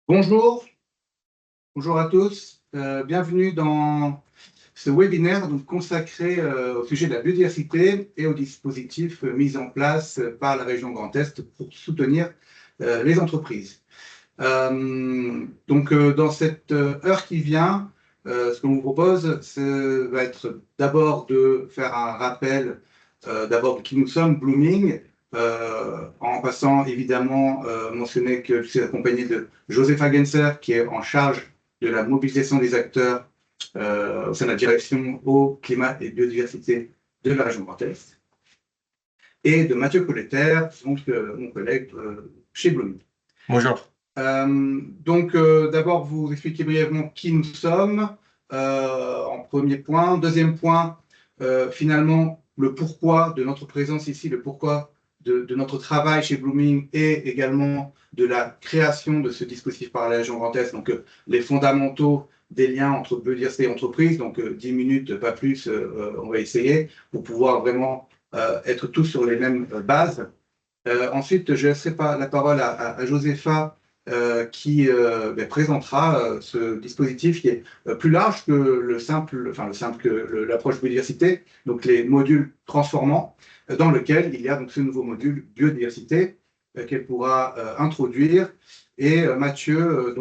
Bonjour, bonjour à tous. Bienvenue dans ce webinaire donc, consacré au sujet de la biodiversité et aux dispositifs mis en place par la région Grand Est pour soutenir les entreprises. Dans cette heure qui vient, ce qu'on vous propose, va être d'abord de faire un rappel d'abord de qui nous sommes, Blooming, en passant évidemment mentionner que je suis accompagné de Joseph Hagenser, qui est en charge de la mobilisation des acteurs au sein de la direction eau, climat et biodiversité de la région Grand Est, et de Mathieu Colletter, donc mon collègue chez Blooming. Bonjour. D'abord, vous expliquer brièvement qui nous sommes en premier point. Deuxième point, finalement, le pourquoi de notre présence ici, le pourquoi de notre travail chez Blooming et également de la création de ce dispositif par la région Grand Est, donc les fondamentaux des liens entre biodiversité et entreprise, donc 10 minutes, pas plus, on va essayer, pour pouvoir vraiment être tous sur les mêmes bases. Ensuite, je laisserai la parole à Josepha, qui présentera ce dispositif qui est plus large que l'approche biodiversité, donc les modules transformants, dans lequel il y a donc ce nouveau module biodiversité qu'elle pourra introduire. Et Mathieu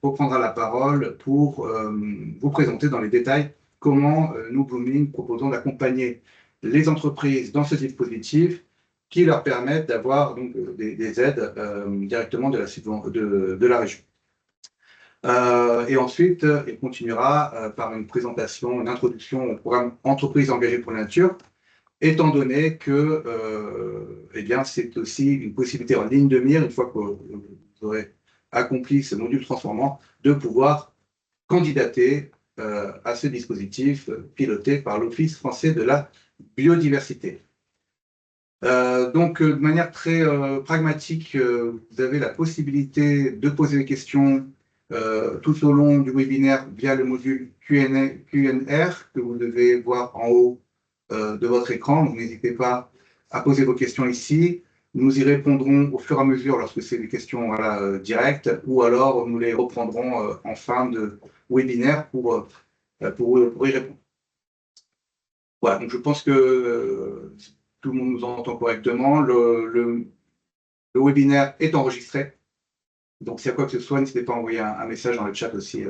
reprendra la parole pour vous présenter dans les détails comment nous, Blooming, proposons d'accompagner les entreprises dans ce dispositif qui leur permettent d'avoir donc des aides directement de la région. Et ensuite, il continuera par une présentation, une introduction au programme Entreprises engagées pour la nature, étant donné que c'est aussi une possibilité en ligne de mire, une fois que vous aurez accompli ce module transformant, de pouvoir candidater à ce dispositif piloté par l'Office français de la biodiversité. De manière très pragmatique, vous avez la possibilité de poser des questions tout au long du webinaire via le module Q&R que vous devez voir en haut de votre écran. Donc, n'hésitez pas à poser vos questions ici. Nous y répondrons au fur et à mesure lorsque c'est des questions directes, ou alors nous les reprendrons en fin de webinaire pour y répondre. Voilà, donc je pense que tout le monde nous entend correctement. Le webinaire est enregistré. Donc, s'il y a quoi que ce soit, n'hésitez pas à envoyer un message dans le chat aussi.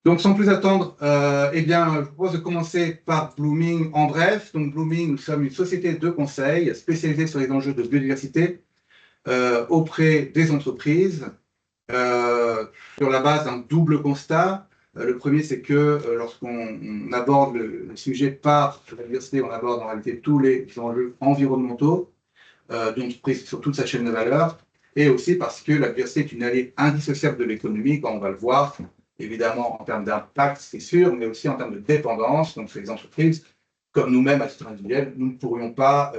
Donc, sans plus attendre, je vous propose de commencer par Blooming en bref. Donc, Blooming, nous sommes une société de conseil spécialisée sur les enjeux de biodiversité auprès des entreprises sur la base d'un double constat. Le premier, c'est que lorsqu'on aborde le sujet par la biodiversité, on aborde en réalité tous les enjeux environnementaux d'une entreprise sur toute sa chaîne de valeur, et aussi parce que la biodiversité est une alliée indissociable de l'économie, comme on va le voir, évidemment en termes d'impact, c'est sûr, mais aussi en termes de dépendance. Donc, sur les entreprises, comme nous-mêmes à titre individuel, nous ne pourrions pas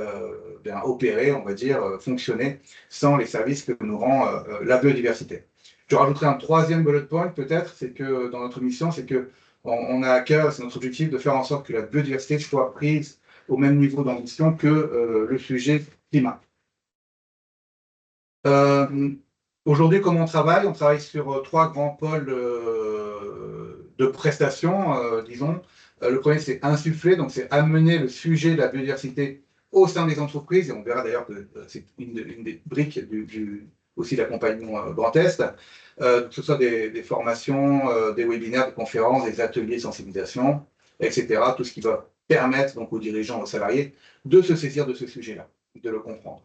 opérer, on va dire, fonctionner sans les services que nous rend la biodiversité. Je rajouterai un troisième bullet point, peut-être, c'est que dans notre mission, c'est qu'on a à cœur, c'est notre objectif, de faire en sorte que la biodiversité soit prise au même niveau d'ambition que le sujet climat. Aujourd'hui, comment on travaille? On travaille sur trois grands pôles de prestations, disons. Le premier, c'est insuffler, donc c'est amener le sujet de la biodiversité au sein des entreprises, et on verra d'ailleurs que c'est une des briques aussi de l'accompagnement Grand Est, que ce soit des formations, des webinaires, des conférences, des ateliers de sensibilisation, etc. Tout ce qui va permettre donc aux dirigeants, aux salariés, de se saisir de ce sujet-là, de le comprendre.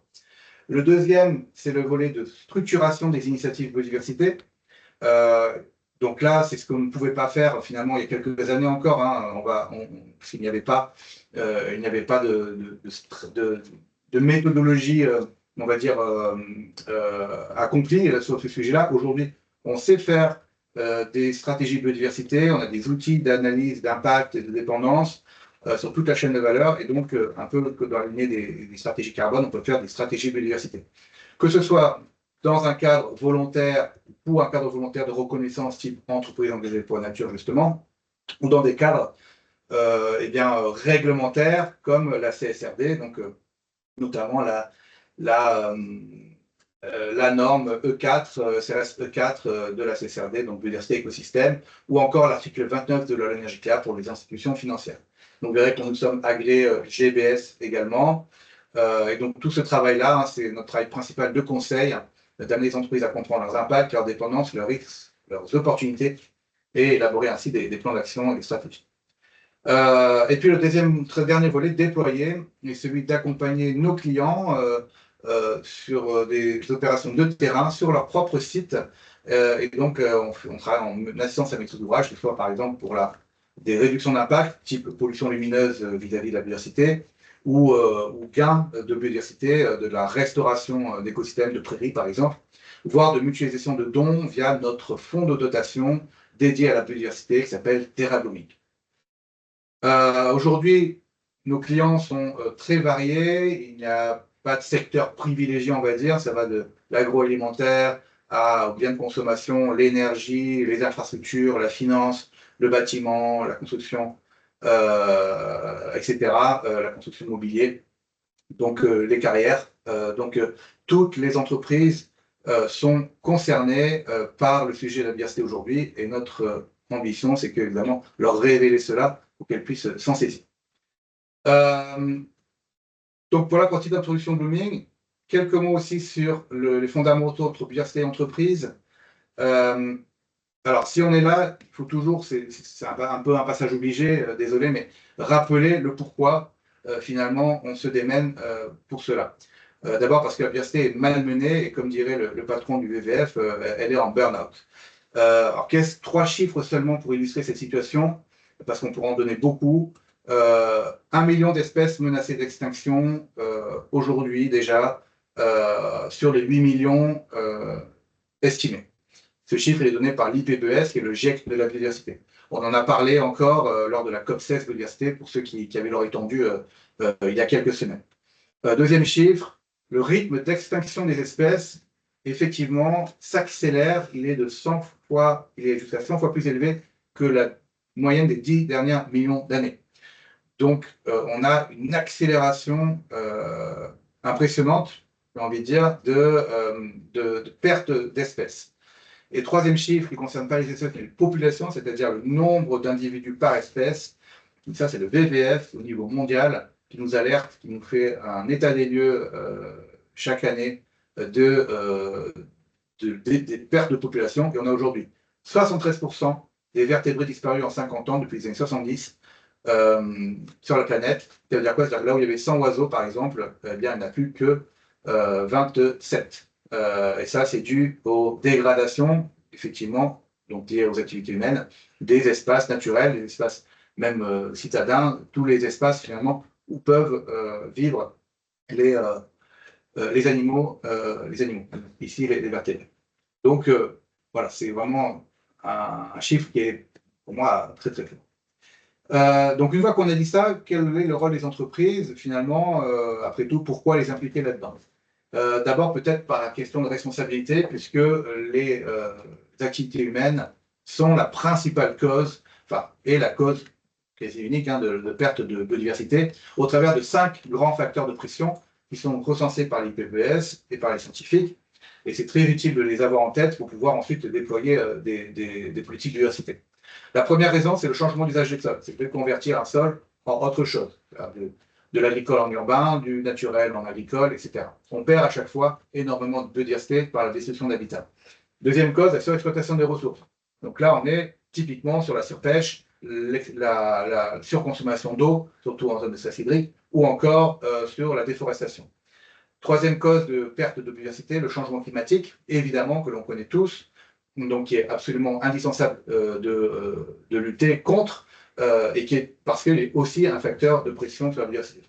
Le deuxième, c'est le volet de structuration des initiatives biodiversité. Donc là, c'est ce qu'on ne pouvait pas faire finalement il y a quelques années encore, parce qu'il n'y avait pas, de méthodologie, on va dire, accomplie sur ce sujet-là. Aujourd'hui, on sait faire des stratégies biodiversité, on a des outils d'analyse d'impact et de dépendance sur toute la chaîne de valeur, et donc un peu que dans la lignée des stratégies carbone, on peut faire des stratégies biodiversité. Que ce soit dans un cadre volontaire ou un cadre volontaire de reconnaissance type entreprise engagée pour la nature, justement, ou dans des cadres réglementaires comme la CSRD, donc notamment la norme E4, CRS E4 de la CSRD, donc biodiversité écosystème, ou encore l'article 29 de la loi énergie claire pour les institutions financières. Donc, vous verrez que nous sommes agréés GBS également. Et donc, tout ce travail-là, c'est notre travail principal de conseil, d'amener les entreprises à comprendre leurs impacts, leurs dépendances, leurs risques, leurs opportunités, et élaborer ainsi des plans d'action et des stratégies. Et puis, le dernier volet, déployer, est celui d'accompagner nos clients sur des opérations de terrain, sur leur propre site. Et donc, on travaille en assistance à maîtrise d'ouvrage, que ce soit par exemple pour des réductions d'impact, type pollution lumineuse vis-à-vis de la biodiversité, ou gain de biodiversité, de la restauration d'écosystèmes, de prairies par exemple, voire de mutualisation de dons via notre fonds de dotation dédié à la biodiversité qui s'appelle Terra Blooming. Aujourd'hui, nos clients sont très variés. Il n'y a pas de secteur privilégié, on va dire. Ça va de l'agroalimentaire aux biens de consommation, l'énergie, les infrastructures, la finance, le bâtiment, la construction, etc., la construction immobilière, donc les carrières. Donc, toutes les entreprises sont concernées par le sujet de la biodiversité aujourd'hui. Et notre ambition, c'est que, évidemment, leur révéler cela pour qu'elles puissent s'en saisir. Donc voilà, pour titre d'introduction de Blooming, quelques mots aussi sur les fondamentaux entre biodiversité et entreprise. Alors, si on est là, il faut toujours, c'est un peu un passage obligé, désolé, mais rappeler le pourquoi, finalement, on se démène pour cela. D'abord parce que la biodiversité est malmenée, et comme dirait le patron du WWF, elle est en burn-out. Alors, 3 chiffres seulement pour illustrer cette situation, parce qu'on pourra en donner beaucoup. 1 million d'espèces menacées d'extinction aujourd'hui déjà, sur les 8 millions estimés. Ce chiffre est donné par l'IPBES, qui est le GIEC de la biodiversité. On en a parlé encore lors de la COP16 biodiversité, pour ceux qui avaient l'oreille tendue il y a quelques semaines. Deuxième chiffre, le rythme d'extinction des espèces, effectivement, s'accélère. Il est jusqu'à 100 fois plus élevé que la moyenne des 10 derniers millions d'années. Donc, on a une accélération impressionnante, j'ai envie de dire, de perte d'espèces. Et troisième chiffre, qui ne concerne pas les espèces, mais les populations, c'est-à-dire le nombre d'individus par espèce. Donc ça, c'est le WWF au niveau mondial qui nous alerte, qui nous fait un état des lieux chaque année des pertes de population. Et on a aujourd'hui 73% des vertébrés disparus en 50 ans depuis les années 70 sur la planète. Ça veut dire quoi? C'est-à-dire que là où il y avait 100 oiseaux, par exemple, eh bien, il n'y en a plus que 27. Et ça, c'est dû aux dégradations, effectivement, donc liées aux activités humaines, des espaces naturels, des espaces même citadins, tous les espaces finalement où peuvent vivre les animaux, ici les vertébrés. Donc voilà, c'est vraiment un chiffre qui est pour moi très très fort. Donc une fois qu'on a dit ça, quel est le rôle des entreprises finalement, après tout, pourquoi les impliquer là-dedans? D'abord, peut-être par la question de responsabilité, puisque les activités humaines sont la principale cause, et la cause quasi unique de perte de biodiversité, au travers de 5 grands facteurs de pression qui sont recensés par l'IPBES et par les scientifiques. Et c'est très utile de les avoir en tête pour pouvoir ensuite déployer des politiques de biodiversité. La première raison, c'est le changement d'usage des sols. C'est de convertir un sol en autre chose. De l'agricole en urbain, du naturel en agricole, etc. On perd à chaque fois énormément de biodiversité par la destruction d'habitats. Deuxième cause, la surexploitation des ressources. Donc là, on est typiquement sur la surpêche, la surconsommation d'eau, surtout en zone de sas hydrique, ou encore sur la déforestation. Troisième cause de perte de biodiversité, le changement climatique, évidemment, que l'on connaît tous, donc qui est absolument indispensable de lutter contre, et qui est parce qu'il est aussi un facteur de pression sur la biodiversité.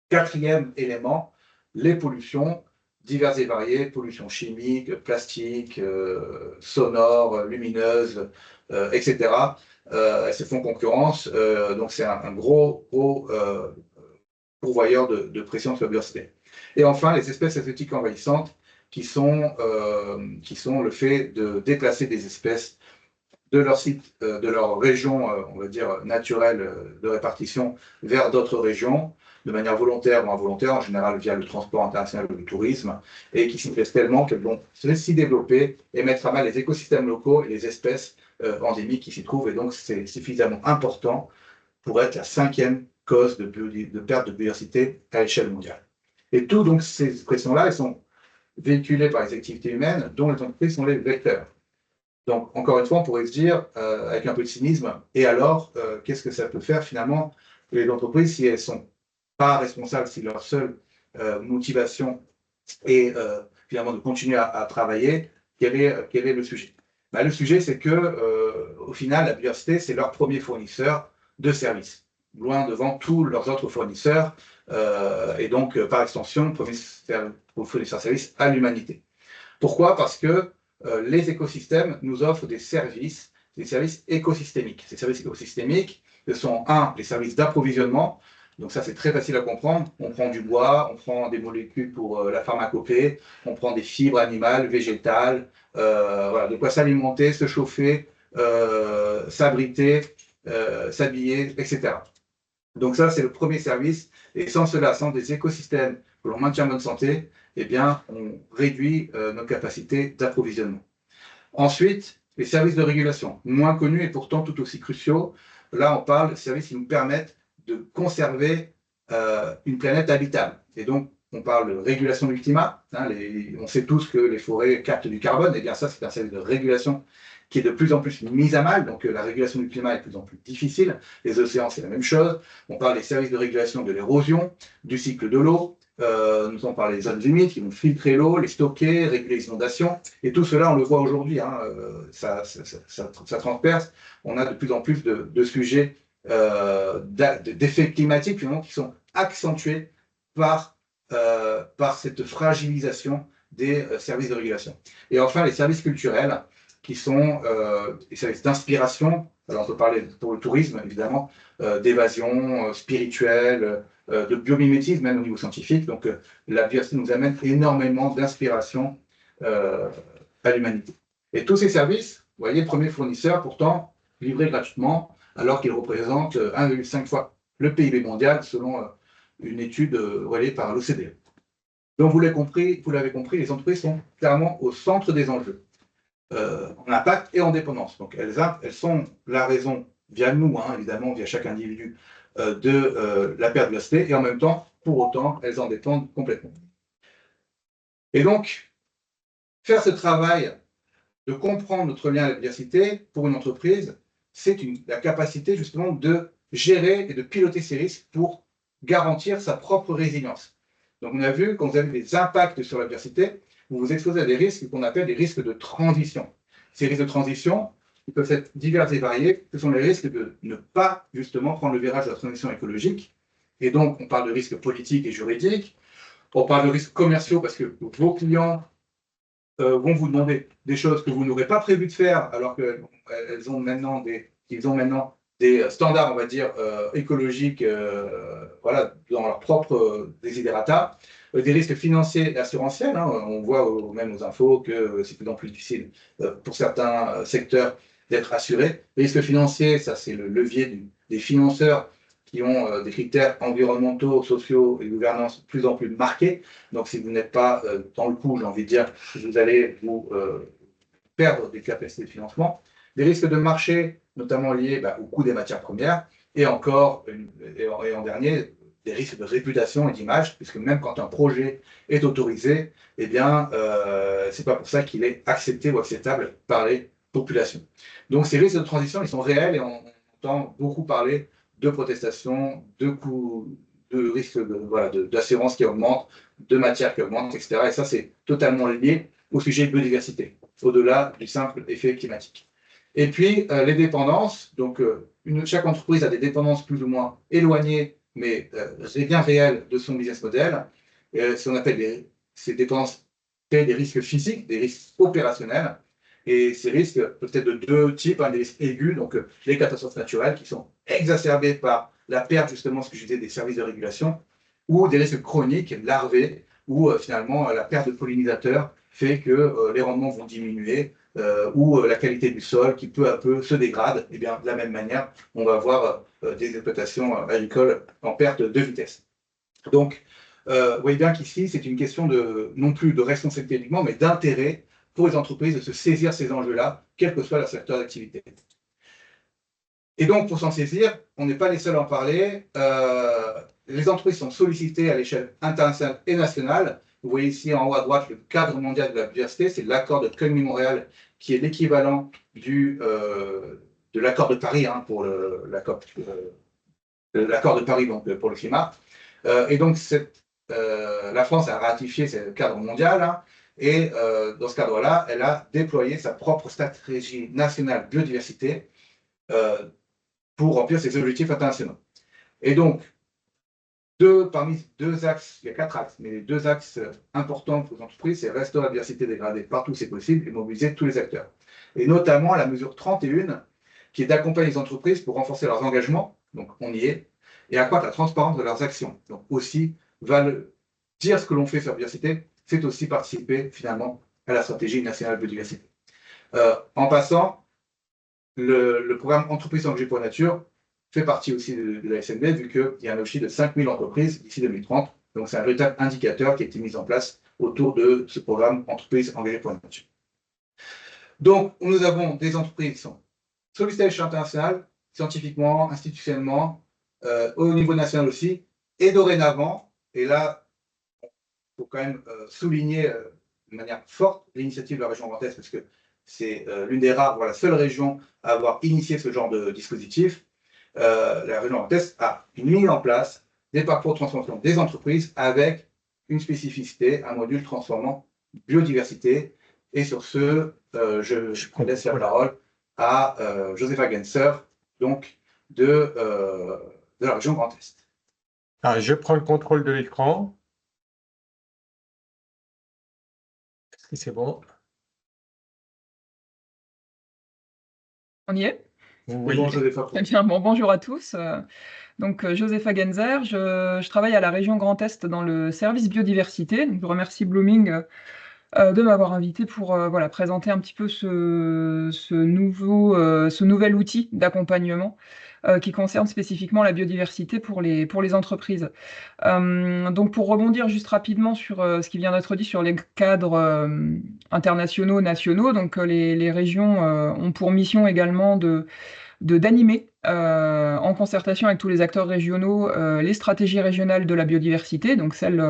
Quatrième élément, les pollutions diverses et variées, pollutions chimiques, plastiques, sonores, lumineuses, etc. Elles se font concurrence, donc c'est un gros pourvoyeur de pression sur la biodiversité. Et enfin, les espèces exotiques envahissantes qui sont le fait de déplacer des espèces de leur site, de leur région, on va dire, naturelle de répartition vers d'autres régions, de manière volontaire ou involontaire, en général via le transport international ou le tourisme, et qui s'y plaisent tellement qu'elles vont s'y développer et mettre à mal les écosystèmes locaux et les espèces endémiques qui s'y trouvent. Et donc, c'est suffisamment important pour être la 5e cause de perte de biodiversité à l'échelle mondiale. Et toutes donc, ces expressions-là, elles sont véhiculées par les activités humaines, dont les entreprises sont les vecteurs. Donc, encore une fois, on pourrait se dire, avec un peu de cynisme, et alors, qu'est-ce que ça peut faire finalement les entreprises si elles ne sont pas responsables, si leur seule motivation est finalement de continuer à travailler, quel est le sujet? Le sujet, c'est que, au final, la biodiversité, c'est leur premier fournisseur de services, loin devant tous leurs autres fournisseurs, et donc, par extension, premier fournisseur de services à l'humanité. Pourquoi? Parce que les écosystèmes nous offrent des services écosystémiques. Ces services écosystémiques sont, les services d'approvisionnement. Donc ça, c'est très facile à comprendre. On prend du bois, on prend des molécules pour la pharmacopée, on prend des fibres animales, végétales, voilà, de quoi s'alimenter, se chauffer, s'abriter, s'habiller, etc. Donc ça, c'est le premier service. Et sans cela, sans des écosystèmes que l'on maintient en bonne santé, eh bien, on réduit nos capacités d'approvisionnement. Ensuite, les services de régulation, moins connus et pourtant tout aussi cruciaux. Là, on parle de services qui nous permettent de conserver une planète habitable. Et donc, on parle de régulation du climat. On sait tous que les forêts captent du carbone. Et bien ça, c'est un service de régulation qui est de plus en plus mise à mal. Donc, la régulation du climat est de plus en plus difficile. Les océans, c'est la même chose. On parle des services de régulation de l'érosion, du cycle de l'eau. Nous avons parlé des zones humides qui vont filtrer l'eau, les stocker, réguler les inondations. Et tout cela, on le voit aujourd'hui, ça transperce. On a de plus en plus de sujets d'effets climatiques finalement, qui sont accentués par cette fragilisation des services de régulation. Et enfin, les services culturels, qui sont des services d'inspiration. Alors, on peut parler pour le tourisme, évidemment, d'évasion spirituelle, de biomimétisme, même au niveau scientifique. Donc, la biodiversité nous amène énormément d'inspiration à l'humanité. Et tous ces services, vous voyez, premier fournisseur, pourtant, livrés gratuitement, alors qu'ils représentent 1,5 fois le PIB mondial, selon une étude relayée par l'OCDE. Donc, vous l'avez compris, les entreprises sont clairement au centre des enjeux, en impact et en dépendance. Donc, elles sont la raison, via nous, évidemment, via chaque individu, de la perte de biodiversité, et en même temps, pour autant, elles en dépendent complètement. Et donc, faire ce travail de comprendre notre lien à la biodiversité pour une entreprise, c'est la capacité justement de gérer et de piloter ces risques pour garantir sa propre résilience. Donc, on a vu, quand vous avez des impacts sur la biodiversité, vous vous exposez à des risques qu'on appelle des risques de transition. Ces risques de transition, ils peuvent être divers et variés. Ce sont les risques de ne pas, justement, prendre le virage de la transition écologique. Et donc, on parle de risques politiques et juridiques. On parle de risques commerciaux parce que vos clients vont vous demander des choses que vous n'aurez pas prévu de faire, alors qu'ils ont maintenant des standards, on va dire, écologiques, voilà, dans leur propre desiderata. Des risques financiers et assurantiels. On voit même aux infos que c'est de plus en plus difficile pour certains secteurs d'être assurés. Les risques financiers, ça c'est le levier des financeurs qui ont des critères environnementaux, sociaux et gouvernance de plus en plus marqués. Donc si vous n'êtes pas dans le coup, j'ai envie de dire, vous allez vous perdre des capacités de financement. Des risques de marché, notamment liés au coût des matières premières, et encore, et en dernier, des risques de réputation et d'image, puisque même quand un projet est autorisé, eh bien, c'est pas pour ça qu'il est accepté ou acceptable par les populations. Donc, ces risques de transition, ils sont réels et on entend beaucoup parler de protestations, de coûts, de risques d'assurance qui augmentent, de matières qui augmentent, etc. Et ça, c'est totalement lié au sujet de biodiversité, au-delà du simple effet climatique. Et puis, les dépendances. Donc, chaque entreprise a des dépendances plus ou moins éloignées, mais bien réelles de son business model. Ce qu'on appelle ces dépendances créent des risques physiques, des risques opérationnels. Et ces risques peuvent être de deux types, des risques aigus, donc les catastrophes naturelles qui sont exacerbées par la perte, justement, ce que je disais, des services de régulation, ou des risques chroniques, larvés, où finalement la perte de pollinisateurs fait que les rendements vont diminuer, ou la qualité du sol qui peu à peu se dégrade. Et bien de la même manière, on va avoir des exploitations agricoles en perte de vitesse. Donc, vous voyez bien qu'ici, c'est une question non plus de responsabilité uniquement, mais d'intérêt pour les entreprises de se saisir ces enjeux-là, quel que soit leur secteur d'activité. Et donc, pour s'en saisir, on n'est pas les seuls à en parler. Les entreprises sont sollicitées à l'échelle internationale et nationale. Vous voyez ici en haut à droite le cadre mondial de la biodiversité, c'est l'accord de Kunming-Montréal, qui est l'équivalent de l'accord de Paris pour l'accord de Paris donc, pour le climat. Et donc, la France a ratifié ce cadre mondial, et dans ce cadre-là, elle a déployé sa propre stratégie nationale biodiversité pour remplir ses objectifs internationaux. Et donc, parmi deux axes, il y a 4 axes, mais les 2 axes importants pour les entreprises, c'est restaurer la biodiversité dégradée partout où c'est possible et mobiliser tous les acteurs. Et notamment la mesure 31, qui est d'accompagner les entreprises pour renforcer leurs engagements, donc on y est, et accroître la transparence de leurs actions. Donc aussi, dire ce que l'on fait sur la biodiversité, c'est aussi participer finalement à la stratégie nationale biodiversité. En passant, le programme Entreprises engagées pour la nature fait partie aussi de la SNB, vu qu'il y a un objectif de 5000 entreprises d'ici 2030. Donc c'est un véritable indicateur qui a été mis en place autour de ce programme Entreprises engagées pour la nature. Donc nous avons des entreprises qui sont sollicitées à l'échelle internationale, scientifiquement, institutionnellement, au niveau national aussi, et dorénavant, et là, il faut quand même souligner de manière forte l'initiative de la région Grand Est, parce que c'est l'une des rares, voire la seule région à avoir initié ce genre de dispositif. La région Grand Est a mis en place des parcours de transformation des entreprises avec une spécificité, un module transformant biodiversité. Et sur ce, je laisse la parole à Josepha Genser, donc de la région Grand Est. Alors, je prends le contrôle de l'écran. Est-ce que c'est bon? On y est? Oui. Bon, Josepha. Très bien, bon, bonjour à tous. Donc, Josepha Genser, je travaille à la région Grand Est dans le service biodiversité. Donc, je remercie Blooming de m'avoir invité pour voilà, présenter un petit peu ce nouvel outil d'accompagnement qui concerne spécifiquement la biodiversité pour les entreprises. Donc, pour rebondir juste rapidement sur ce qui vient d'être dit sur les cadres internationaux, nationaux, donc les régions ont pour mission également d'animer en concertation avec tous les acteurs régionaux les stratégies régionales de la biodiversité, donc celle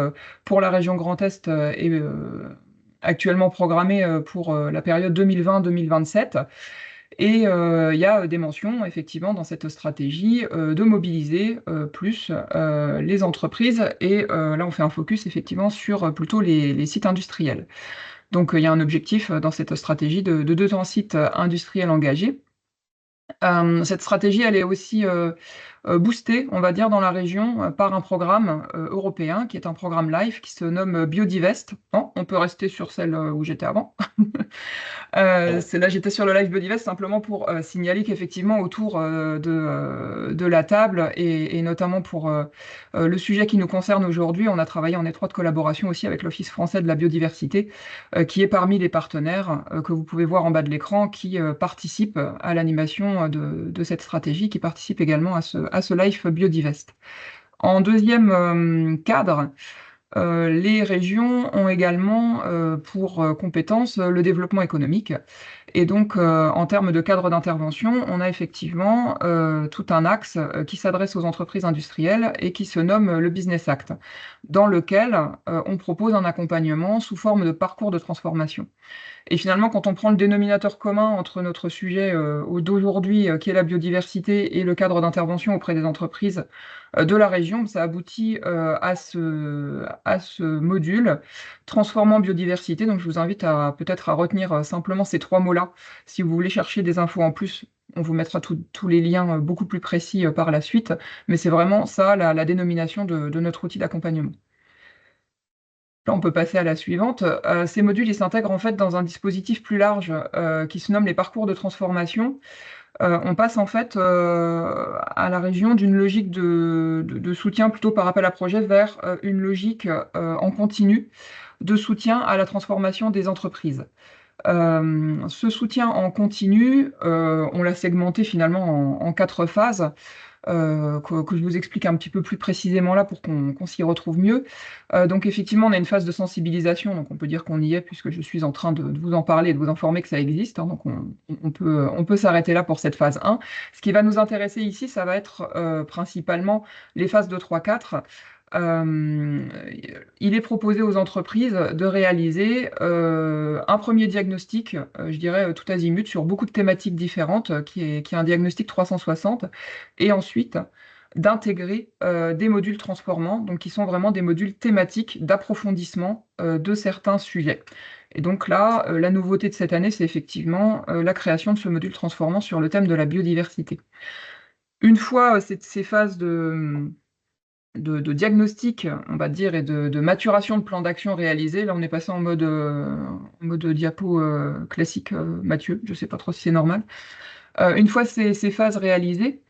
pour la région Grand Est est actuellement programmée pour la période 2020-2027. Et il y a des mentions, effectivement, dans cette stratégie de mobiliser plus les entreprises. Et là, on fait un focus, effectivement, sur plutôt les sites industriels. Donc, il y a un objectif dans cette stratégie de 200 sites industriels engagés. Cette stratégie, elle est aussi boostée, on va dire, dans la région par un programme européen, qui est un programme LIFE, qui se nomme Biodivest. Bon, on peut rester sur celle où j'étais avant. Là, j'étais sur le live Biodivest simplement pour signaler qu'effectivement, autour de la table, et notamment pour le sujet qui nous concerne aujourd'hui, on a travaillé en étroite collaboration aussi avec l'Office français de la biodiversité, qui est parmi les partenaires que vous pouvez voir en bas de l'écran, qui participent à l'animation de cette stratégie, qui participent également à ce live Biodivest. En deuxième cadre, les régions ont également pour compétence le développement économique. Et donc, en termes de cadre d'intervention, on a effectivement tout un axe qui s'adresse aux entreprises industrielles et qui se nomme le Business Act, dans lequel on propose un accompagnement sous forme de parcours de transformation. Et finalement, quand on prend le dénominateur commun entre notre sujet d'aujourd'hui, qui est la biodiversité, et le cadre d'intervention auprès des entreprises de la région, ça aboutit à ce module transformant biodiversité. Donc, je vous invite peut-être à retenir simplement ces 3 mots-là. Si vous voulez chercher des infos en plus, on vous mettra tous les liens beaucoup plus précis par la suite. Mais c'est vraiment ça, la dénomination de notre outil d'accompagnement. Là, on peut passer à la suivante. Ces modules, ils s'intègrent en fait dans un dispositif plus large qui se nomme les parcours de transformation. on passe en fait à la région d'une logique de soutien plutôt par appel à projet vers une logique en continu de soutien à la transformation des entreprises. Ce soutien en continu, on l'a segmenté finalement en 4 phases. Que je vous explique un petit peu plus précisément là pour qu'on s'y retrouve mieux. Donc effectivement, on a une phase de sensibilisation, donc on peut dire qu'on y est puisque je suis en train de vous en parler et de vous informer que ça existe, hein, donc on peut s'arrêter là pour cette phase 1. Ce qui va nous intéresser ici, ça va être principalement les phases 2, 3, 4. Il est proposé aux entreprises de réaliser un premier diagnostic, je dirais tout azimut, sur beaucoup de thématiques différentes, qui est un diagnostic 360, et ensuite d'intégrer des modules transformants, donc qui sont vraiment des modules thématiques d'approfondissement de certains sujets. Et donc là, la nouveauté de cette année, c'est effectivement la création de ce module transformant sur le thème de la biodiversité. Une fois ces phases de diagnostic, on va dire, et de maturation de plan d'action réalisé. Là, on est passé en mode diapo classique, Mathieu, je ne sais pas trop si c'est normal. Une fois ces phases réalisées,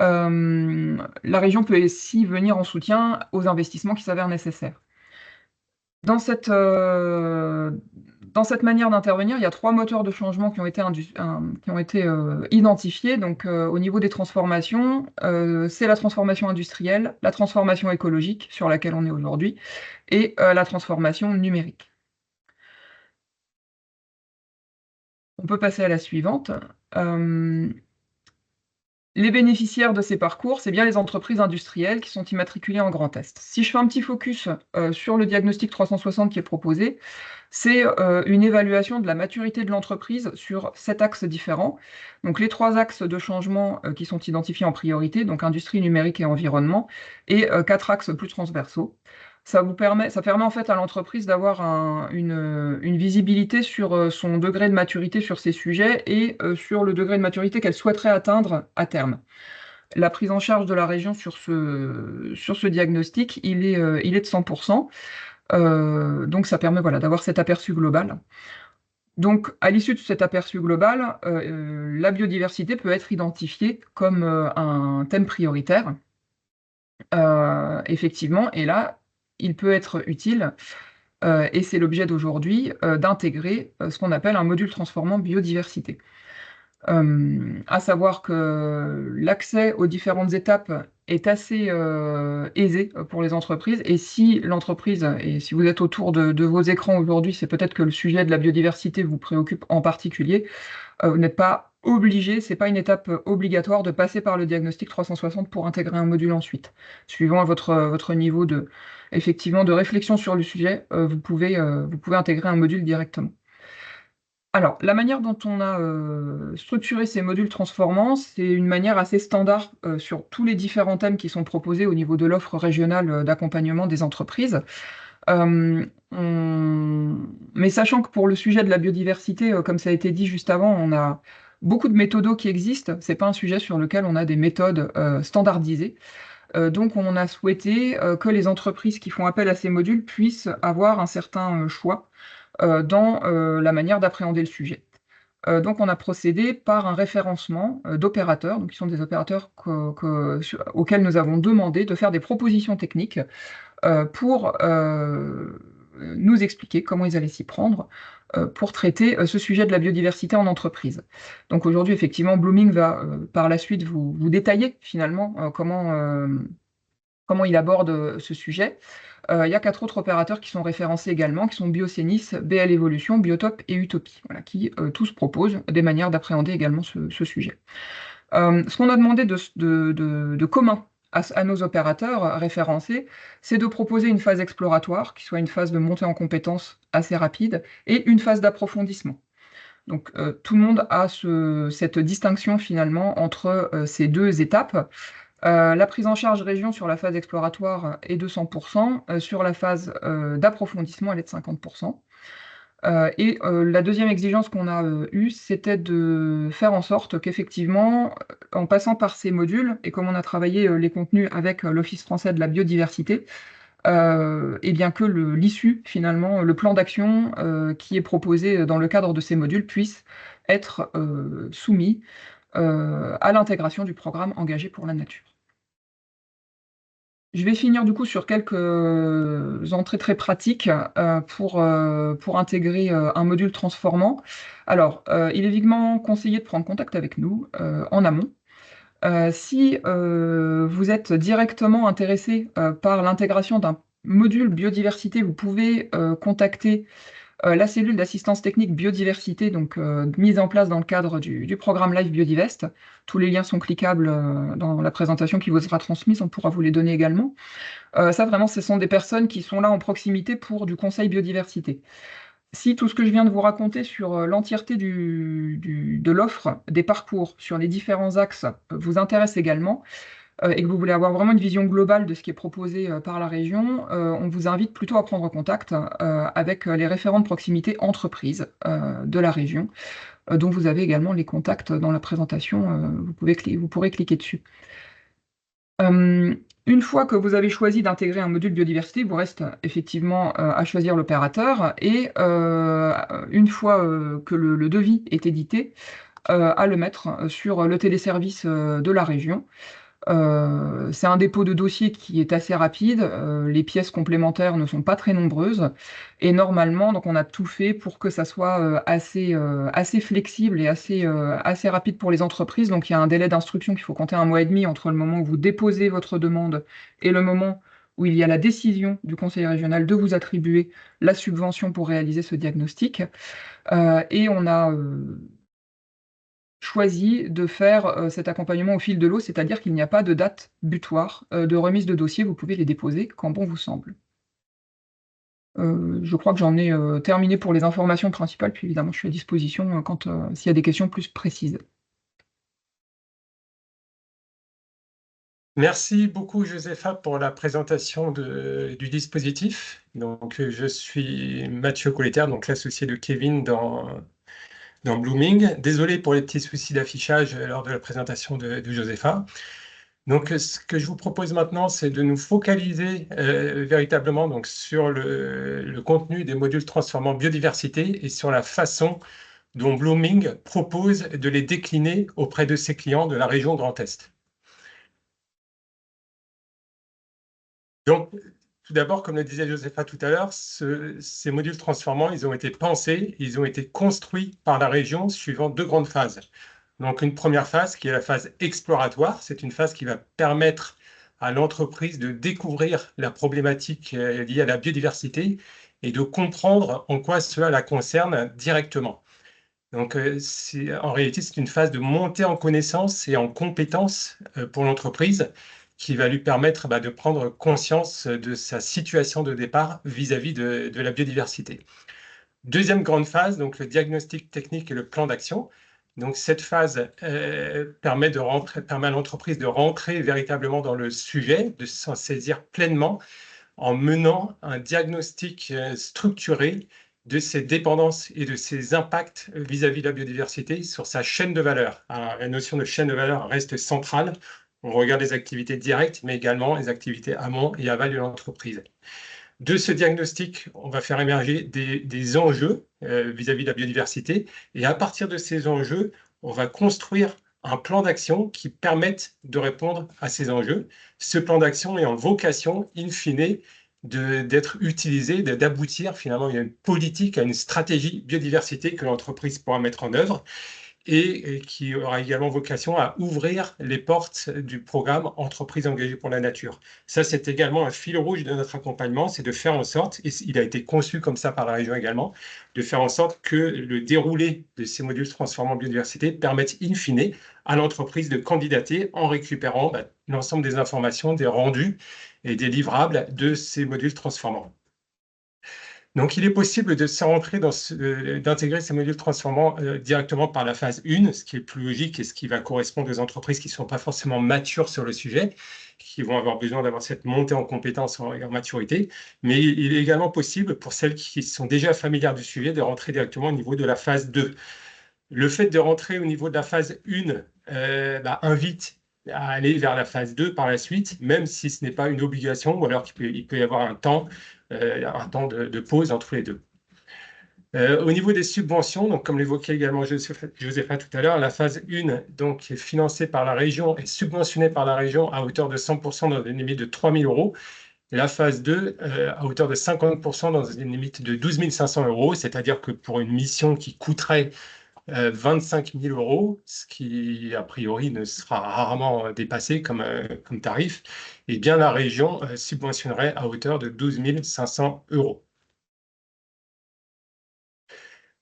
la région peut aussi venir en soutien aux investissements qui s'avèrent nécessaires. Dans cette manière d'intervenir, il y a 3 moteurs de changement qui ont été identifiés. Donc, au niveau des transformations, c'est la transformation industrielle, la transformation écologique, sur laquelle on est aujourd'hui, et la transformation numérique. On peut passer à la suivante. Les bénéficiaires de ces parcours, c'est bien les entreprises industrielles qui sont immatriculées en Grand Est. Si je fais un petit focus sur le diagnostic 360 qui est proposé, c'est une évaluation de la maturité de l'entreprise sur 7 axes différents. Donc les 3 axes de changement qui sont identifiés en priorité, donc industrie, numérique et environnement, et 4 axes plus transversaux. Ça permet en fait à l'entreprise d'avoir une visibilité sur son degré de maturité sur ces sujets et sur le degré de maturité qu'elle souhaiterait atteindre à terme. La prise en charge de la région sur ce diagnostic, il est de 100%. Donc ça permet d'avoir cet aperçu global. Donc à l'issue de cet aperçu global, la biodiversité peut être identifiée comme un thème prioritaire. Effectivement, et là, il peut être utile, et c'est l'objet d'aujourd'hui, d'intégrer ce qu'on appelle un module transformant biodiversité. À savoir que l'accès aux différentes étapes est assez aisé pour les entreprises, et si l'entreprise, et si vous êtes autour de vos écrans aujourd'hui, c'est peut-être que le sujet de la biodiversité vous préoccupe en particulier, vous n'êtes pas obligé, c'est pas une étape obligatoire de passer par le diagnostic 360 pour intégrer un module ensuite. Suivant votre niveau effectivement, de réflexion sur le sujet, vous pouvez intégrer un module directement. Alors, la manière dont on a structuré ces modules transformants, c'est une manière assez standard sur tous les différents thèmes qui sont proposés au niveau de l'offre régionale d'accompagnement des entreprises. Mais sachant que pour le sujet de la biodiversité, comme ça a été dit juste avant, on a beaucoup de méthodos qui existent. C'est pas un sujet sur lequel on a des méthodes standardisées. Donc, on a souhaité que les entreprises qui font appel à ces modules puissent avoir un certain choix dans la manière d'appréhender le sujet. Donc, on a procédé par un référencement d'opérateurs, donc qui sont des opérateurs auxquels nous avons demandé de faire des propositions techniques pour nous expliquer comment ils allaient s'y prendre pour traiter ce sujet de la biodiversité en entreprise. Donc aujourd'hui, effectivement, Blooming va par la suite vous détailler finalement comment il aborde ce sujet. Il y a 4 autres opérateurs qui sont référencés également, qui sont Biocénis, BL Evolution, Biotop et Utopie, qui tous proposent des manières d'appréhender également ce sujet. Ce qu'on a demandé de commun à nos opérateurs référencés, c'est de proposer une phase exploratoire, qui soit une phase de montée en compétences assez rapide, et une phase d'approfondissement. Donc tout le monde a cette distinction finalement entre ces 2 étapes. La prise en charge région sur la phase exploratoire est de 100%, sur la phase d'approfondissement, elle est de 50%. Et la deuxième exigence qu'on a eue, c'était de faire en sorte qu'effectivement, en passant par ces modules, et comme on a travaillé les contenus avec l'Office français de la biodiversité, et bien que l'issue, finalement, le plan d'action qui est proposé dans le cadre de ces modules puisse être soumis à l'intégration du programme Engagé pour la nature. Je vais finir du coup sur quelques entrées très pratiques pour intégrer un module transformant. Alors, il est vivement conseillé de prendre contact avec nous en amont. Si vous êtes directement intéressé par l'intégration d'un module biodiversité, vous pouvez contacter la cellule d'assistance technique biodiversité, donc mise en place dans le cadre du programme Live Biodivest. Tous les liens sont cliquables dans la présentation qui vous sera transmise, on pourra vous les donner également. Ça, vraiment, ce sont des personnes qui sont là en proximité pour du conseil biodiversité. Si tout ce que je viens de vous raconter sur l'entièreté de l'offre, des parcours, sur les différents axes, vous intéresse également, et que vous voulez avoir vraiment une vision globale de ce qui est proposé par la région, on vous invite plutôt à prendre contact avec les référents de proximité entreprises de la région, dont vous avez également les contacts dans la présentation, vous pourrez cliquer dessus. Une fois que vous avez choisi d'intégrer un module biodiversité, il vous reste effectivement à choisir l'opérateur et une fois que le devis est édité, à le mettre sur le téléservice de la région. C'est un dépôt de dossier qui est assez rapide, les pièces complémentaires ne sont pas très nombreuses et normalement, donc on a tout fait pour que ça soit assez flexible et assez rapide pour les entreprises. Donc il y a un délai d'instruction qu'il faut compter 1 mois et demi entre le moment où vous déposez votre demande et le moment où il y a la décision du conseil régional de vous attribuer la subvention pour réaliser ce diagnostic. Et on a choisi de faire cet accompagnement au fil de l'eau, c'est-à-dire qu'il n'y a pas de date butoir de remise de dossier, vous pouvez les déposer quand bon vous semble. Je crois que j'en ai terminé pour les informations principales, puis évidemment je suis à disposition quand s'il y a des questions plus précises. Merci beaucoup, Josépha, pour la présentation du dispositif. Donc, je suis Mathieu Colletter, donc l'associé de Kevin dans Blooming. Désolé pour les petits soucis d'affichage lors de la présentation de Josépha. Donc, ce que je vous propose maintenant, c'est de nous focaliser véritablement donc, sur le contenu des modules transformant biodiversité et sur la façon dont Blooming propose de les décliner auprès de ses clients de la région Grand Est. Donc, tout d'abord, comme le disait Josépha tout à l'heure, ces modules transformants, ils ont été pensés, ils ont été construits par la région suivant 2 grandes phases. Donc, une première phase qui est la phase exploratoire, c'est une phase qui va permettre à l'entreprise de découvrir la problématique liée à la biodiversité et de comprendre en quoi cela la concerne directement. Donc, en réalité, c'est une phase de montée en connaissance et en compétence pour l'entreprise qui va lui permettre de prendre conscience de sa situation de départ vis-à-vis de la biodiversité. Deuxième grande phase, donc le diagnostic technique et le plan d'action. Donc, cette phase permet à l'entreprise de rentrer véritablement dans le sujet, de s'en saisir pleinement en menant un diagnostic structuré de ses dépendances et de ses impacts vis-à-vis de la biodiversité sur sa chaîne de valeur. Alors, la notion de chaîne de valeur reste centrale. On regarde les activités directes, mais également les activités amont et aval de l'entreprise. De ce diagnostic, on va faire émerger des enjeux vis-à-vis de la biodiversité. Et à partir de ces enjeux, on va construire un plan d'action qui permette de répondre à ces enjeux. Ce plan d'action est en vocation, in fine, d'être utilisé, d'aboutir finalement à une politique, à une stratégie biodiversité que l'entreprise pourra mettre en œuvre et qui aura également vocation à ouvrir les portes du programme Entreprises engagées pour la nature. Ça, c'est également un fil rouge de notre accompagnement, c'est de faire en sorte, et il a été conçu comme ça par la région également, de faire en sorte que le déroulé de ces modules transformant biodiversité permette in fine à l'entreprise de candidater en récupérant l'ensemble des informations, des rendus et des livrables de ces modules transformants. Donc, il est possible d'intégrer ces modules transformants directement par la phase 1, ce qui est plus logique et ce qui va correspondre aux entreprises qui ne sont pas forcément matures sur le sujet, qui vont avoir besoin d'avoir cette montée en compétences et en maturité. Mais il est également possible pour celles qui sont déjà familières du sujet de rentrer directement au niveau de la phase 2. Le fait de rentrer au niveau de la phase 1 invite à aller vers la phase 2 par la suite, même si ce n'est pas une obligation, ou alors il peut y avoir un temps de pause entre les deux. Au niveau des subventions, donc comme l'évoquait également Josépha tout à l'heure, la phase 1 donc, est financée par la région et subventionnée par la région à hauteur de 100% dans une limite de 3 000 euros. Et la phase 2 à hauteur de 50% dans une limite de 12 500 euros, c'est-à-dire que pour une mission qui coûterait 25 000 euros, ce qui a priori ne sera rarement dépassé comme tarif, eh bien la région subventionnerait à hauteur de 12 500 euros.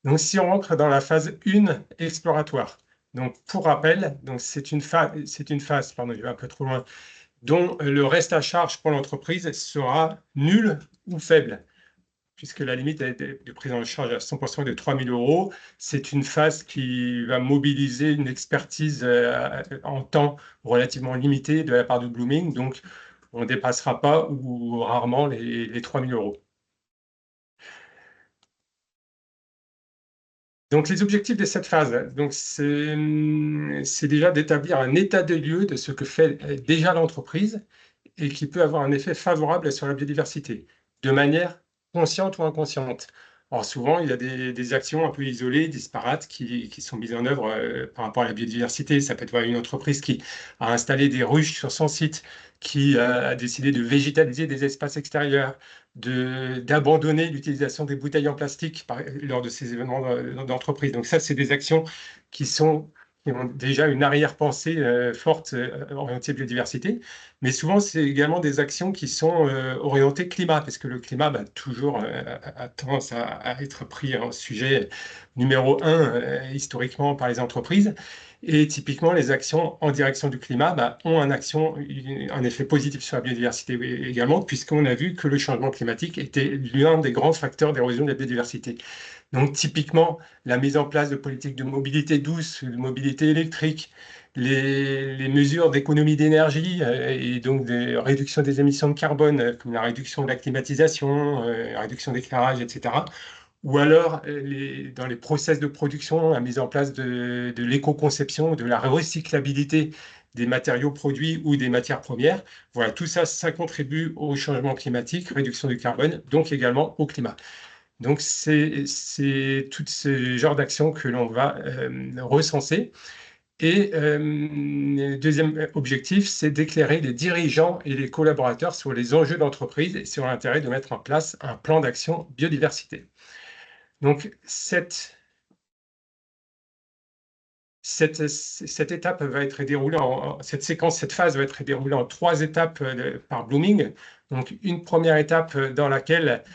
Donc, si on rentre dans la phase 1 exploratoire, donc pour rappel, c'est une phase, pardon, je vais un peu trop loin, dont le reste à charge pour l'entreprise sera nul ou faible, puisque la limite de prise en charge à 100% de 3 000 euros. C'est une phase qui va mobiliser une expertise en temps relativement limité de la part de Blooming, donc on ne dépassera pas ou rarement les 3 000 euros. Donc, les objectifs de cette phase, c'est déjà d'établir un état des lieux de ce que fait déjà l'entreprise et qui peut avoir un effet favorable sur la biodiversité, de manière consciente ou inconsciente. Alors souvent, il y a des actions un peu isolées, disparates, qui sont mises en œuvre par rapport à la biodiversité. Ça peut être une entreprise qui a installé des ruches sur son site, qui a décidé de végétaliser des espaces extérieurs, d'abandonner l'utilisation des bouteilles en plastique lors de ces événements d'entreprise. Donc ça, c'est des actions qui ont déjà une arrière-pensée forte orientée biodiversité, mais souvent, c'est également des actions qui sont orientées climat, parce que le climat toujours a tendance à être pris en sujet numéro 1 historiquement par les entreprises. Et typiquement, les actions en direction du climat ont un effet positif sur la biodiversité également, puisqu'on a vu que le changement climatique était l'un des grands facteurs d'érosion de la biodiversité. Donc, typiquement, la mise en place de politiques de mobilité douce, de mobilité électrique, les mesures d'économie d'énergie et donc de réduction des émissions de carbone, comme la réduction de la climatisation, la réduction d'éclairage, etc. Ou alors, dans les process de production, la mise en place de l'éco-conception, de la recyclabilité des matériaux produits ou des matières premières. Voilà, tout ça, ça contribue au changement climatique, réduction du carbone, donc également au climat. Donc, c'est tout ce genre d'actions que l'on va recenser. Et deuxième objectif, c'est d'éclairer les dirigeants et les collaborateurs sur les enjeux d'entreprise et sur l'intérêt de mettre en place un plan d'action biodiversité. Donc, cette étape va être déroulée cette phase va être déroulée en 3 étapes par Blooming. Donc, une première étape dans laquelle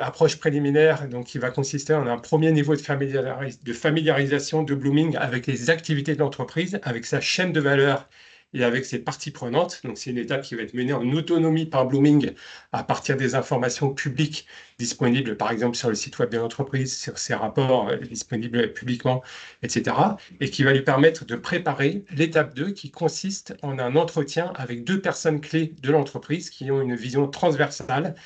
approche préliminaire, donc qui va consister en un premier niveau de familiarisation de Blooming avec les activités de l'entreprise, avec sa chaîne de valeur et avec ses parties prenantes. Donc, c'est une étape qui va être menée en autonomie par Blooming à partir des informations publiques disponibles, par exemple, sur le site web de l'entreprise, sur ses rapports disponibles publiquement, etc. Et qui va lui permettre de préparer l'étape 2 qui consiste en un entretien avec 2 personnes clés de l'entreprise qui ont une vision transversale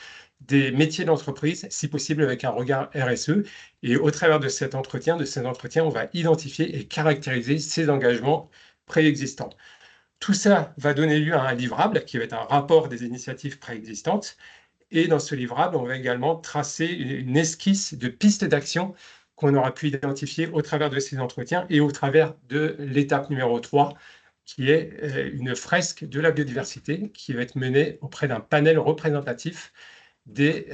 des métiers d'entreprise, si possible avec un regard RSE. Et au travers de ces entretiens, on va identifier et caractériser ces engagements préexistants. Tout ça va donner lieu à un livrable qui va être un rapport des initiatives préexistantes. Et dans ce livrable, on va également tracer une esquisse de pistes d'action qu'on aura pu identifier au travers de ces entretiens et au travers de l'étape numéro 3, qui est une fresque de la biodiversité qui va être menée auprès d'un panel représentatif des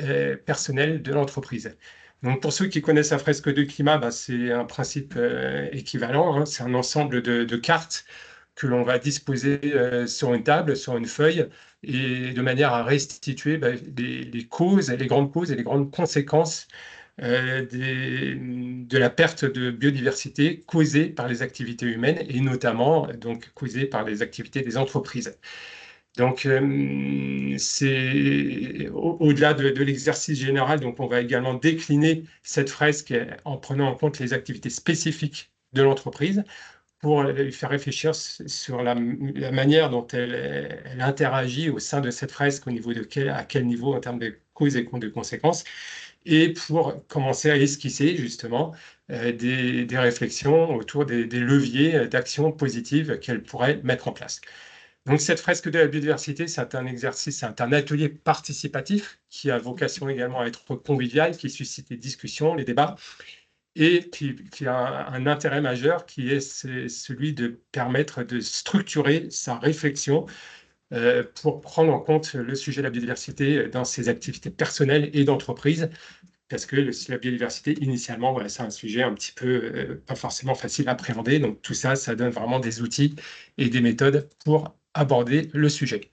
personnels de l'entreprise. Donc, pour ceux qui connaissent la fresque de climat, c'est un principe équivalent, hein. C'est un ensemble de cartes que l'on va disposer sur une table, sur une feuille, et de manière à restituer les causes, les grandes causes et les grandes conséquences de la perte de biodiversité causée par les activités humaines et notamment donc causée par les activités des entreprises. Donc, c'est au-delà de l'exercice général, donc on va également décliner cette fresque en prenant en compte les activités spécifiques de l'entreprise pour lui faire réfléchir sur la manière dont elle interagit au sein de cette fresque, au niveau à quel niveau en termes de causes et de conséquences, et pour commencer à esquisser justement des réflexions autour des leviers d'action positive qu'elle pourrait mettre en place. Donc, cette fresque de la biodiversité, c'est un exercice, c'est un atelier participatif qui a vocation également à être convivial, qui suscite les discussions, les débats, et qui a un intérêt majeur qui est celui de permettre de structurer sa réflexion pour prendre en compte le sujet de la biodiversité dans ses activités personnelles et d'entreprise, parce que la biodiversité, initialement, voilà, c'est un sujet un petit peu pas forcément facile à appréhender. Donc, tout ça, ça donne vraiment des outils et des méthodes pour aborder le sujet.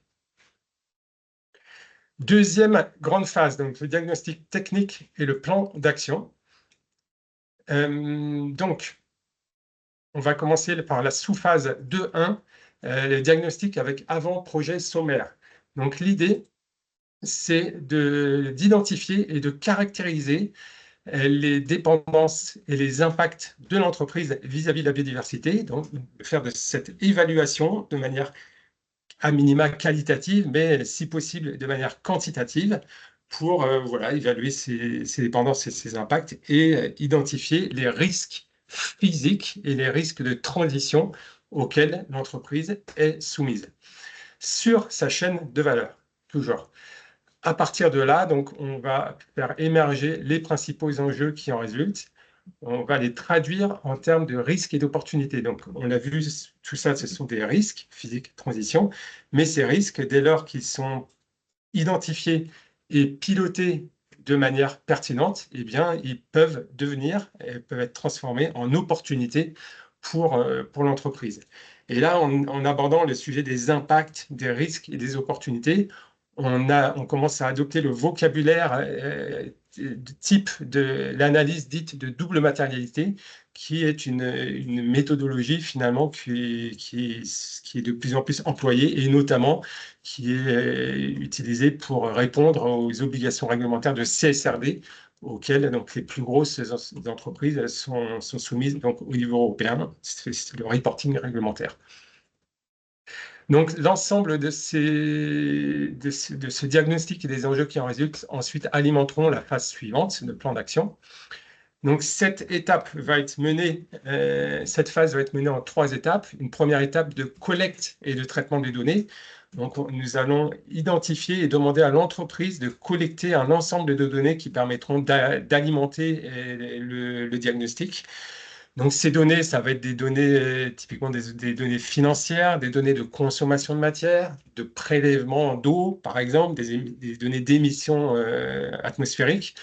Deuxième grande phase, donc le diagnostic technique et le plan d'action. Donc, on va commencer par la sous-phase 2.1, le diagnostic avec avant-projet sommaire. Donc, l'idée, c'est d'identifier et de caractériser les dépendances et les impacts de l'entreprise vis-à-vis de la biodiversité, donc de faire de cette évaluation de manière à minima qualitative, mais si possible de manière quantitative, pour voilà, évaluer ces dépendances et ces impacts et identifier les risques physiques et les risques de transition auxquels l'entreprise est soumise sur sa chaîne de valeur, toujours. À partir de là, donc, on va faire émerger les principaux enjeux qui en résultent. On va les traduire en termes de risques et d'opportunités. Donc, on l'a vu, tout ça, ce sont des risques, physique, transition, mais ces risques, dès lors qu'ils sont identifiés et pilotés de manière pertinente, eh bien, ils peuvent être transformés en opportunités pour l'entreprise. Et là, en abordant le sujet des impacts, des risques et des opportunités, on commence à adopter le vocabulaire type de l'analyse dite de double matérialité, qui est une méthodologie finalement qui est de plus en plus employée et notamment qui est utilisée pour répondre aux obligations réglementaires de CSRD auxquelles donc, les plus grosses entreprises sont soumises donc, au niveau européen. C'est le reporting réglementaire. Donc, l'ensemble de ce diagnostic et des enjeux qui en résultent ensuite alimenteront la phase suivante, le plan d'action. Donc, cette phase va être menée en 3 étapes. Une première étape de collecte et de traitement des données. Donc, nous allons identifier et demander à l'entreprise de collecter un ensemble de données qui permettront d'alimenter le diagnostic. Donc, ces données, ça va être des données, typiquement des données financières, des données de consommation de matière, de prélèvement d'eau, par exemple, des données d'émissions atmosphériques.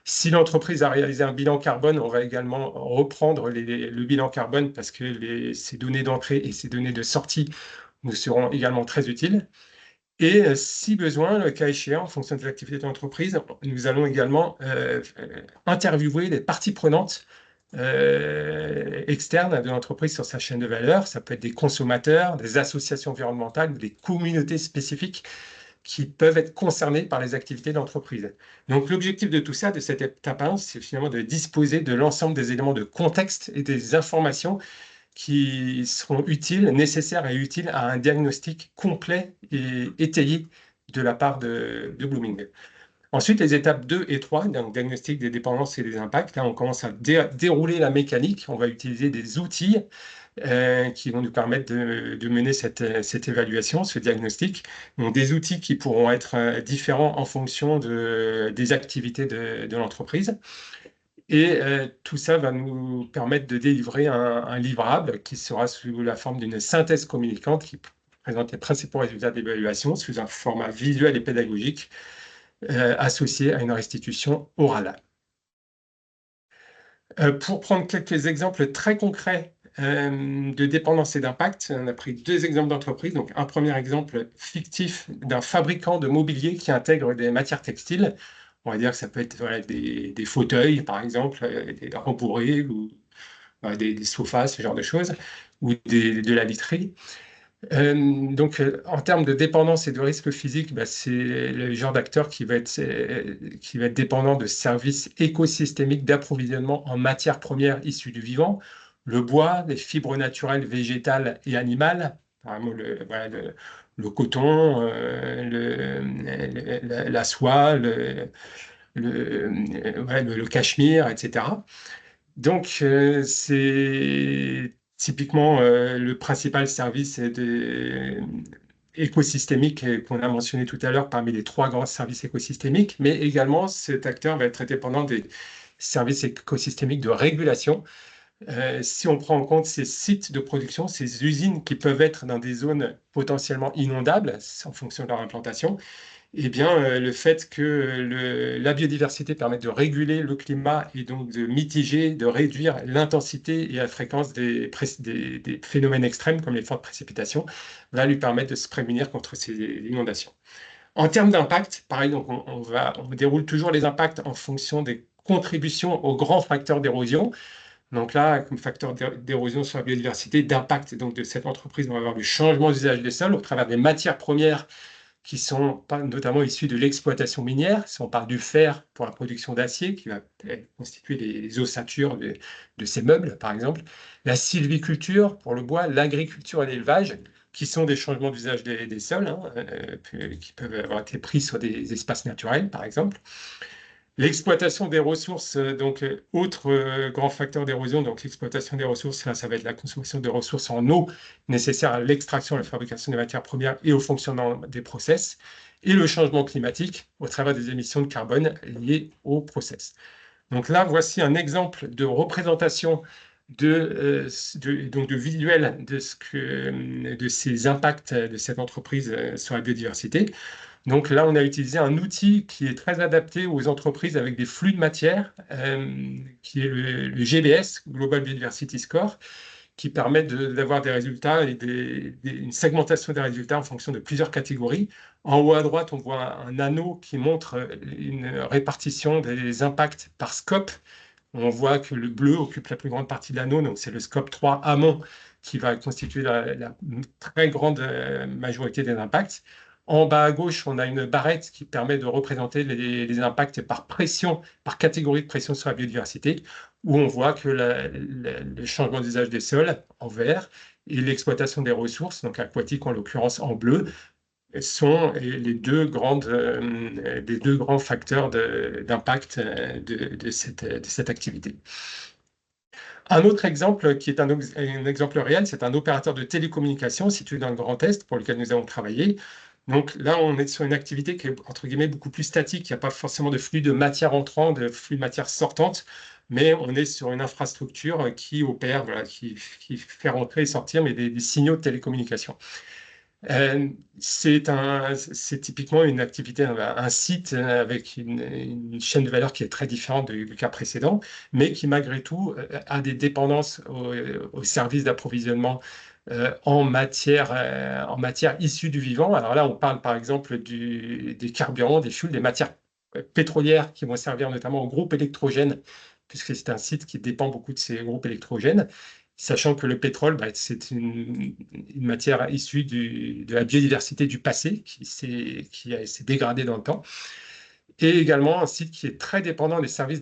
Si l'entreprise a réalisé un bilan carbone, on va également reprendre le bilan carbone parce que ces données d'entrée et ces données de sortie nous seront également très utiles. Et si besoin, le cas échéant, en fonction de l'activité de l'entreprise, nous allons également interviewer les parties prenantes externes de l'entreprise sur sa chaîne de valeur. Ça peut être des consommateurs, des associations environnementales, des communautés spécifiques qui peuvent être concernés par les activités d'entreprise. Donc, l'objectif de tout ça, de cette étape 1, c'est finalement de disposer de l'ensemble des éléments de contexte et des informations qui seront nécessaires et utiles à un diagnostic complet et étayé de la part de Blooming. Ensuite, les étapes 2 et 3, donc diagnostic des dépendances et des impacts. Là, on commence à dérouler la mécanique. On va utiliser des outils qui vont nous permettre de mener cette évaluation, ce diagnostic. Donc, des outils qui pourront être différents en fonction des activités de l'entreprise. Et tout ça va nous permettre de délivrer un livrable qui sera sous la forme d'une synthèse communicante qui présente les principaux résultats d'évaluation sous un format visuel et pédagogique associé à une restitution orale. Pour prendre quelques exemples très concrets de dépendance et d'impact, on a pris 2 exemples d'entreprises. Donc, un premier exemple fictif d'un fabricant de mobilier qui intègre des matières textiles. On va dire que ça peut être voilà, des fauteuils, par exemple, des rembourrés ou des sofas, ce genre de choses, ou de la literie. Donc, en termes de dépendance et de risque physique, c'est le genre d'acteur qui va être dépendant de services écosystémiques d'approvisionnement en matières premières issues du vivant, le bois, les fibres naturelles, végétales et animales, par exemple le coton, la soie, le cachemire, etc. Donc, c'est typiquement le principal service écosystémique qu'on a mentionné tout à l'heure parmi les 3 grands services écosystémiques, mais également cet acteur va être dépendant des services écosystémiques de régulation. Si on prend en compte ces sites de production, ces usines qui peuvent être dans des zones potentiellement inondables en fonction de leur implantation, eh bien, le fait que la biodiversité permette de réguler le climat et donc de mitiger, de réduire l'intensité et la fréquence des phénomènes extrêmes comme les fortes précipitations, va lui permettre de se prémunir contre ces inondations. En termes d'impact, pareil, donc on déroule toujours les impacts en fonction des contributions aux grands facteurs d'érosion. Donc là, comme facteur d'érosion sur la biodiversité, d'impact donc de cette entreprise, on va avoir du changement d'usage des sols au travers des matières premières qui sont notamment issus de l'exploitation minière. Si on parle du fer pour la production d'acier, qui va constituer les ossatures de ces meubles, par exemple. La sylviculture pour le bois, l'agriculture et l'élevage, qui sont des changements d'usage des sols, qui peuvent avoir été pris sur des espaces naturels, par exemple. L'exploitation des ressources, donc autre grand facteur d'érosion, donc l'exploitation des ressources, là, ça va être la consommation de ressources en eau nécessaires à l'extraction et à la fabrication des matières premières et au fonctionnement des process, et le changement climatique au travers des émissions de carbone liées aux process. Donc là, voici un exemple de représentation donc de visuel de ces impacts de cette entreprise sur la biodiversité. Donc là, on a utilisé un outil qui est très adapté aux entreprises avec des flux de matière, qui est le GBS, Global Biodiversity Score, qui permet d'avoir des résultats et une segmentation des résultats en fonction de plusieurs catégories. En haut à droite, on voit un anneau qui montre une répartition des impacts par scope. On voit que le bleu occupe la plus grande partie de l'anneau, donc c'est le scope 3 amont qui va constituer la très grande majorité des impacts. En bas à gauche, on a une barrette qui permet de représenter les impacts par pression, par catégorie de pression sur la biodiversité, où on voit que le changement d'usage des sols en vert et l'exploitation des ressources, donc aquatiques en l'occurrence en bleu, sont les deux grands facteurs d'impact de cette activité. Un autre exemple qui est un exemple réel, c'est un opérateur de télécommunications situé dans le Grand Est pour lequel nous avons travaillé. Donc là, on est sur une activité qui est entre guillemets beaucoup plus statique. Il n'y a pas forcément de flux de matière entrant, de flux de matière sortante, mais on est sur une infrastructure qui opère, voilà, qui fait rentrer et sortir, mais des signaux de télécommunication. C'est typiquement une activité, un site avec une chaîne de valeur qui est très différente du cas précédent, mais qui malgré tout a des dépendances au service d'approvisionnement en matière issue du vivant. Alors là, on parle par exemple des carburants, des fuels, des matières pétrolières qui vont servir notamment aux groupes électrogènes, puisque c'est un site qui dépend beaucoup de ces groupes électrogènes. Sachant que le pétrole, c'est une matière issue de la biodiversité du passé qui s'est dégradée dans le temps. Et également un site qui est très dépendant des services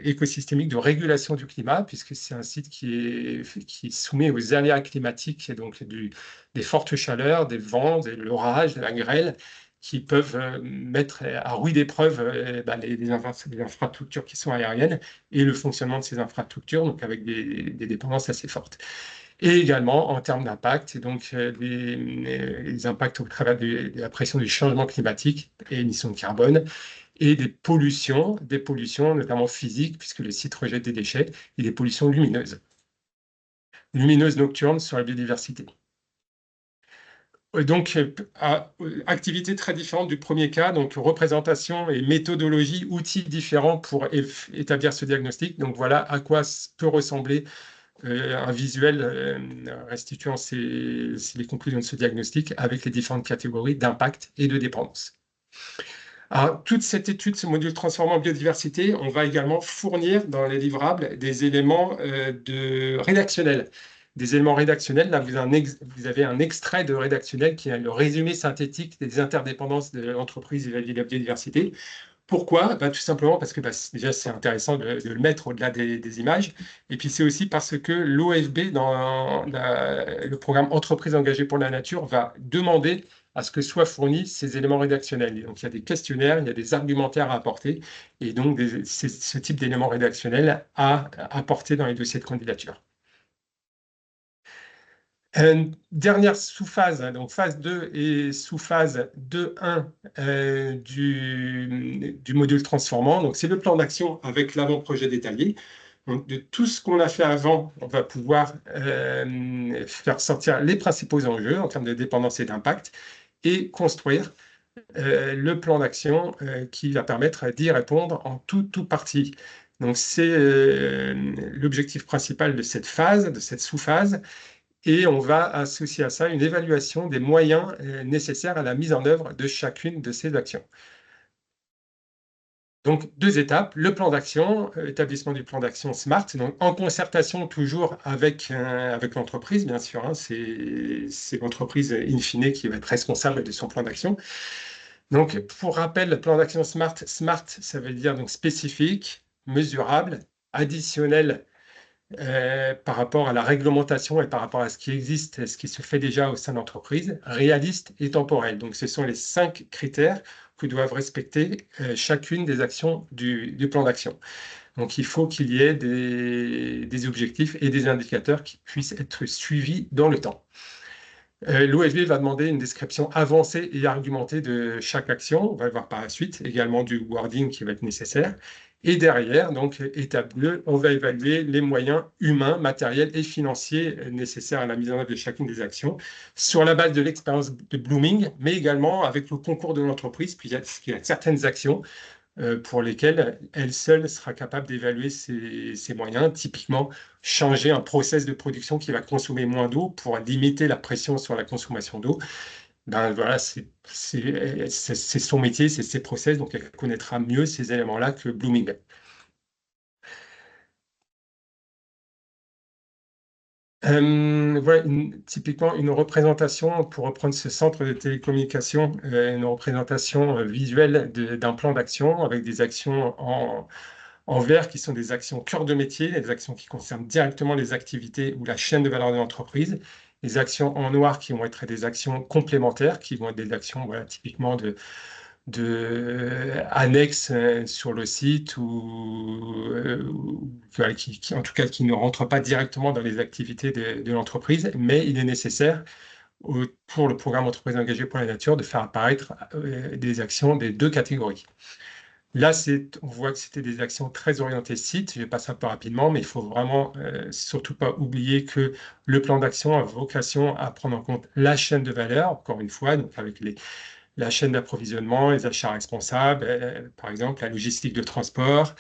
écosystémiques de régulation du climat, puisque c'est un site qui est soumis aux aléas climatiques, donc des fortes chaleurs, des vents, de l'orage, de la grêle, qui peuvent mettre à rude épreuve les infrastructures qui sont aériennes et le fonctionnement de ces infrastructures, donc avec des dépendances assez fortes. Et également en termes d'impact, donc les impacts au travers de la pression du changement climatique et émissions de carbone, et des pollutions notamment physiques, puisque le site rejette des déchets, et des pollutions lumineuses nocturnes sur la biodiversité. Donc, activité très différente du premier cas, donc représentation et méthodologie, outils différents pour établir ce diagnostic. Donc voilà à quoi peut ressembler un visuel restituant les conclusions de ce diagnostic avec les différentes catégories d'impact et de dépendance. Alors, toute cette étude, ce module transformant en biodiversité, on va également fournir dans les livrables des éléments rédactionnels. Des éléments rédactionnels, là vous avez un extrait de rédactionnel qui est le résumé synthétique des interdépendances de l'entreprise vis-à-vis de la biodiversité. Pourquoi? Tout simplement parce que déjà c'est intéressant de le mettre au-delà des images, et puis c'est aussi parce que l'OFB, dans le programme Entreprises engagées pour la nature, va demander à ce que soient fournis ces éléments rédactionnels. Et donc il y a des questionnaires, il y a des argumentaires à apporter, et donc c'est ce type d'éléments rédactionnels à apporter dans les dossiers de candidature. Dernière sous-phase, donc phase 2 et sous-phase 2.1 du module transformant. Donc, c'est le plan d'action avec l'avant-projet détaillé. Donc, de tout ce qu'on a fait avant, on va pouvoir faire sortir les principaux enjeux en termes de dépendance et d'impact et construire le plan d'action qui va permettre d'y répondre en tout partie. Donc, c'est l'objectif principal de cette phase, de cette sous-phase. Et on va associer à ça une évaluation des moyens nécessaires à la mise en œuvre de chacune de ces actions. Donc, 2 étapes, le plan d'action, établissement du plan d'action SMART, donc en concertation toujours avec l'entreprise, bien sûr, hein, c'est l'entreprise in fine qui va être responsable de son plan d'action. Donc, pour rappel, le plan d'action SMART, ça veut dire donc spécifique, mesurable, additionnel par rapport à la réglementation et par rapport à ce qui existe et ce qui se fait déjà au sein de l'entreprise, réaliste et temporel. Donc, ce sont les 5 critères que doivent respecter chacune des actions du plan d'action. Donc, il faut qu'il y ait des objectifs et des indicateurs qui puissent être suivis dans le temps. L'OFB va demander une description avancée et argumentée de chaque action. On va le voir par la suite, également du wording qui va être nécessaire. Et derrière, donc, étape 2, on va évaluer les moyens humains, matériels et financiers nécessaires à la mise en œuvre de chacune des actions sur la base de l'expérience de Blooming, mais également avec le concours de l'entreprise, puisqu'il y a certaines actions pour lesquelles elle seule sera capable d'évaluer ses moyens. Typiquement, changer un process de production qui va consommer moins d'eau pour limiter la pression sur la consommation d'eau. Ben voilà, c'est son métier, c'est ses process, donc elle connaîtra mieux ces éléments-là que Blooming. Voilà, typiquement une représentation, pour reprendre ce centre de télécommunication, une représentation visuelle d'un plan d'action avec des actions en vert qui sont des actions cœur de métier, des actions qui concernent directement les activités ou la chaîne de valeur de l'entreprise, les actions en noir qui vont être des actions complémentaires, qui vont être des actions voilà, typiquement annexes sur le site ou en tout cas qui ne rentrent pas directement dans les activités de l'entreprise, mais il est nécessaire pour le programme Entreprise engagée pour la nature de faire apparaître des actions des 2 catégories. Là, on voit que c'était des actions très orientées site. Je vais passer un peu rapidement, mais il faut vraiment surtout pas oublier que le plan d'action a vocation à prendre en compte la chaîne de valeur, encore une fois, donc avec la chaîne d'approvisionnement, les achats responsables, par exemple, la logistique de transport,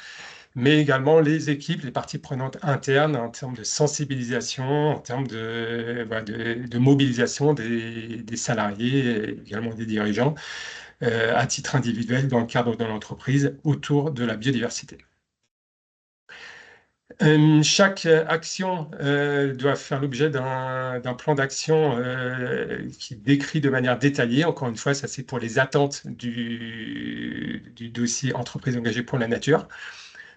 mais également les équipes, les parties prenantes internes en termes de sensibilisation, en termes de mobilisation des salariés, également des dirigeants, à titre individuel dans le cadre de l'entreprise autour de la biodiversité. Chaque action doit faire l'objet d'un plan d'action qui décrit de manière détaillée. Encore une fois, ça c'est pour les attentes du dossier Entreprise engagée pour la nature.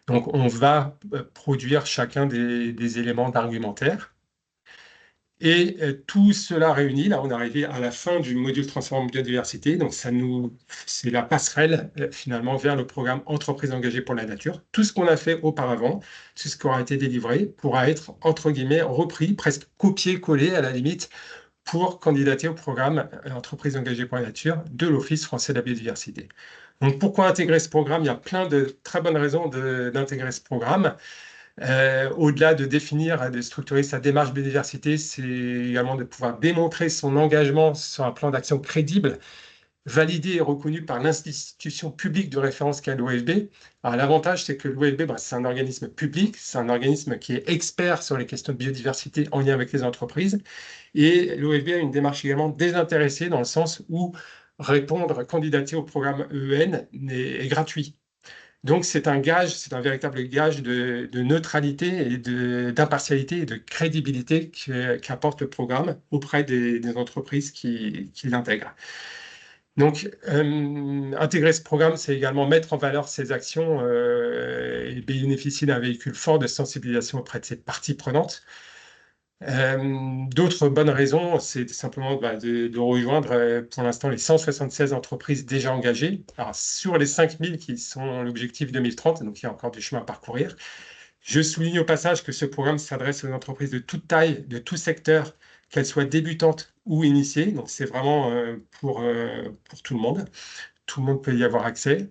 Donc, on va produire chacun des éléments d'argumentaire. Et tout cela réuni, là, on est arrivé à la fin du module transformant biodiversité. Donc, c'est la passerelle finalement vers le programme Entreprise engagée pour la nature. Tout ce qu'on a fait auparavant, tout ce qui aura été délivré, pourra être entre guillemets repris, presque copié-collé à la limite, pour candidater au programme Entreprise engagée pour la nature de l'Office français de la biodiversité. Donc, pourquoi intégrer ce programme? Il y a plein de très bonnes raisons d'intégrer ce programme. Au-delà de définir, de structurer sa démarche biodiversité, c'est également de pouvoir démontrer son engagement sur un plan d'action crédible, validé et reconnu par l'institution publique de référence qu'est l'OFB. Alors, l'avantage, c'est que l'OFB, c'est un organisme public, c'est un organisme qui est expert sur les questions de biodiversité en lien avec les entreprises. Et l'OFB a une démarche également désintéressée dans le sens où candidater au programme EEN est gratuit. Donc, c'est un véritable gage de neutralité et d'impartialité et de crédibilité qu'apporte le programme auprès des entreprises qui l'intègrent. Donc, intégrer ce programme, c'est également mettre en valeur ces actions et bénéficier d'un véhicule fort de sensibilisation auprès de ces parties prenantes. D'autres bonnes raisons, c'est simplement de rejoindre pour l'instant les 176 entreprises déjà engagées. Alors, sur les 5000 qui sont l'objectif 2030, donc il y a encore du chemin à parcourir. Je souligne au passage que ce programme s'adresse aux entreprises de toute taille, de tout secteur, qu'elles soient débutantes ou initiées. Donc, c'est vraiment pour tout le monde. Tout le monde peut y avoir accès.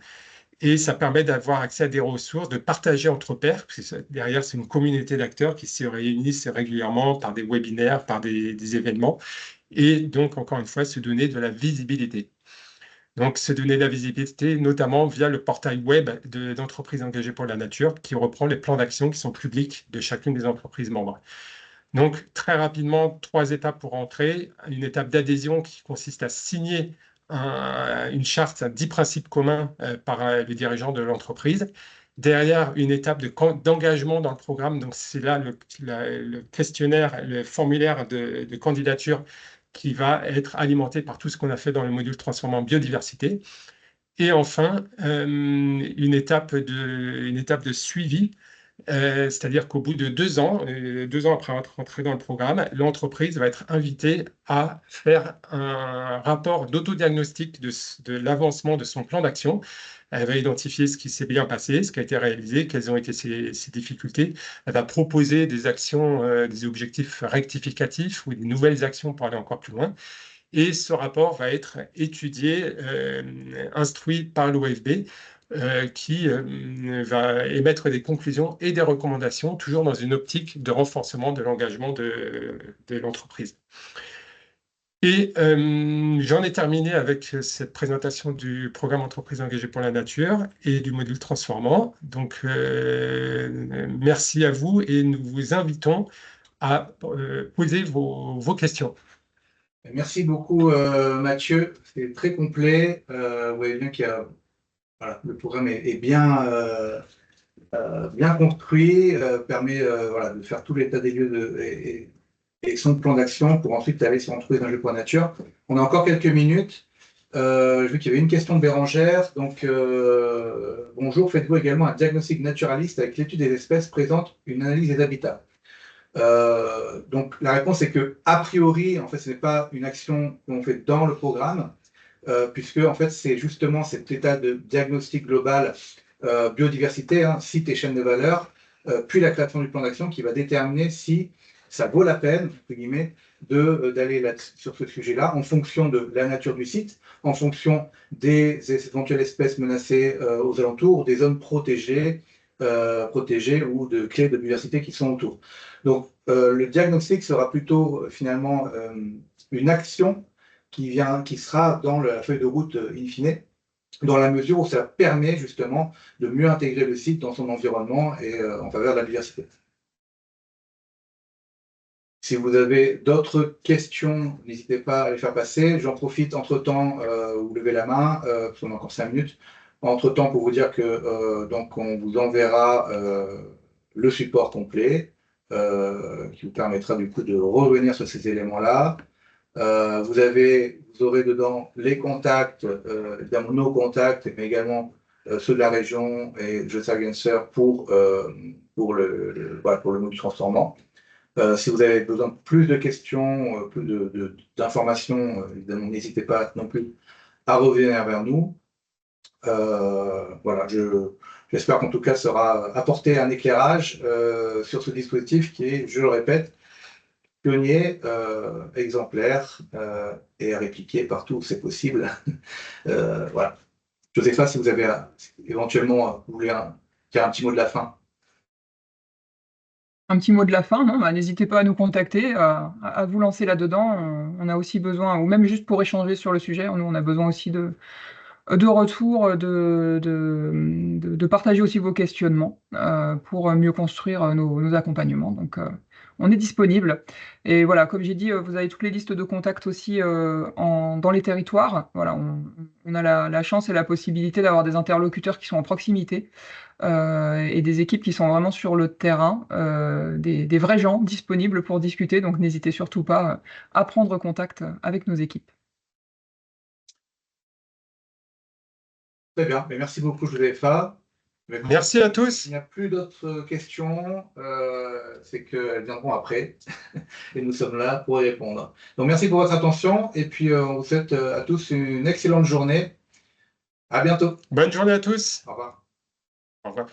Et ça permet d'avoir accès à des ressources, de partager entre pairs, parce que derrière, c'est une communauté d'acteurs qui se réunissent régulièrement par des webinaires, par des événements, et donc, encore une fois, se donner de la visibilité. Donc, se donner de la visibilité, notamment via le portail web d'entreprises engagées pour la nature, qui reprend les plans d'action qui sont publics de chacune des entreprises membres. Donc, très rapidement, 3 étapes pour entrer. Une étape d'adhésion qui consiste à signer une charte, 10 principes communs par les dirigeants de l'entreprise. Derrière, une étape d'engagement dans le programme. Donc, c'est là le questionnaire, le formulaire de candidature qui va être alimenté par tout ce qu'on a fait dans le module transformant biodiversité. Et enfin, une étape de suivi, c'est-à-dire qu'au bout de 2 ans, 2 ans après être rentré dans le programme, l'entreprise va être invitée à faire un rapport d'autodiagnostic de l'avancement de son plan d'action. Elle va identifier ce qui s'est bien passé, ce qui a été réalisé, quelles ont été ses difficultés. Elle va proposer des actions, des objectifs rectificatifs ou des nouvelles actions pour aller encore plus loin. Et ce rapport va être étudié, instruit par l'OFB, qui va émettre des conclusions et des recommandations, toujours dans une optique de renforcement de l'engagement de l'entreprise. Et j'en ai terminé avec cette présentation du programme Entreprises engagées pour la nature et du module transformant. Donc, merci à vous et nous vous invitons à poser vos questions. Merci beaucoup, Mathieu. C'est très complet. Vous voyez bien voilà, le programme est bien, bien construit, permet voilà, de faire tout l'état des lieux et son plan d'action pour ensuite aller sur Entreprises engagées pour la nature. On a encore quelques minutes. J'ai vu qu'il y avait une question de Bérangère. Donc, bonjour, faites-vous également un diagnostic naturaliste avec l'étude des espèces présente une analyse des habitats? Donc la réponse est que a priori, en fait, ce n'est pas une action qu'on fait dans le programme, puisque en fait, c'est justement cet état de diagnostic global biodiversité, site et chaîne de valeur, puis la création du plan d'action qui va déterminer si ça vaut la peine, entre guillemets, d'aller sur ce sujet-là en fonction de la nature du site, en fonction des éventuelles espèces menacées aux alentours, des zones protégées ou de clés de biodiversité qui sont autour. Donc, le diagnostic sera plutôt finalement une action qui sera dans la feuille de route in fine, dans la mesure où ça permet justement de mieux intégrer le site dans son environnement et en faveur de la biodiversité. Si vous avez d'autres questions, n'hésitez pas à les faire passer. J'en profite entre-temps, vous levez la main, parce qu'on a encore 5 minutes. Entre-temps, pour vous dire que donc on vous enverra le support complet, qui vous permettra du coup de revenir sur ces éléments-là. Vous aurez dedans les contacts, évidemment nos contacts, mais également ceux de la région et Joseph Fagenser pour le module transformant. Si vous avez besoin de plus de questions, plus d'informations, évidemment, n'hésitez pas non plus à revenir vers nous. Voilà, j'espère qu'en tout cas, ça aura apporté un éclairage sur ce dispositif qui est, je le répète, pionnier, exemplaire et à répliquer partout où c'est possible. Voilà. Josépha, si vous avez éventuellement, vous voulez faire un petit mot de la fin. Un petit mot de la fin, non? N'hésitez pas à nous contacter, à vous lancer là-dedans. On a aussi besoin, ou même juste pour échanger sur le sujet, nous, on a besoin aussi de retours, de partager aussi vos questionnements pour mieux construire nos accompagnements. Donc, on est disponible. Et voilà, comme j'ai dit, vous avez toutes les listes de contacts aussi dans les territoires. Voilà, on a la chance et la possibilité d'avoir des interlocuteurs qui sont en proximité et des équipes qui sont vraiment sur le terrain, des vrais gens disponibles pour discuter. Donc, n'hésitez surtout pas à prendre contact avec nos équipes. Très bien, mais merci beaucoup, Josépha. Merci à tous. Il n'y a plus d'autres questions, c'est qu'elles viendront après, et nous sommes là pour y répondre. Donc merci pour votre attention, et puis on vous souhaite à tous une excellente journée. À bientôt. Bonne journée à tous. Au revoir. Au revoir.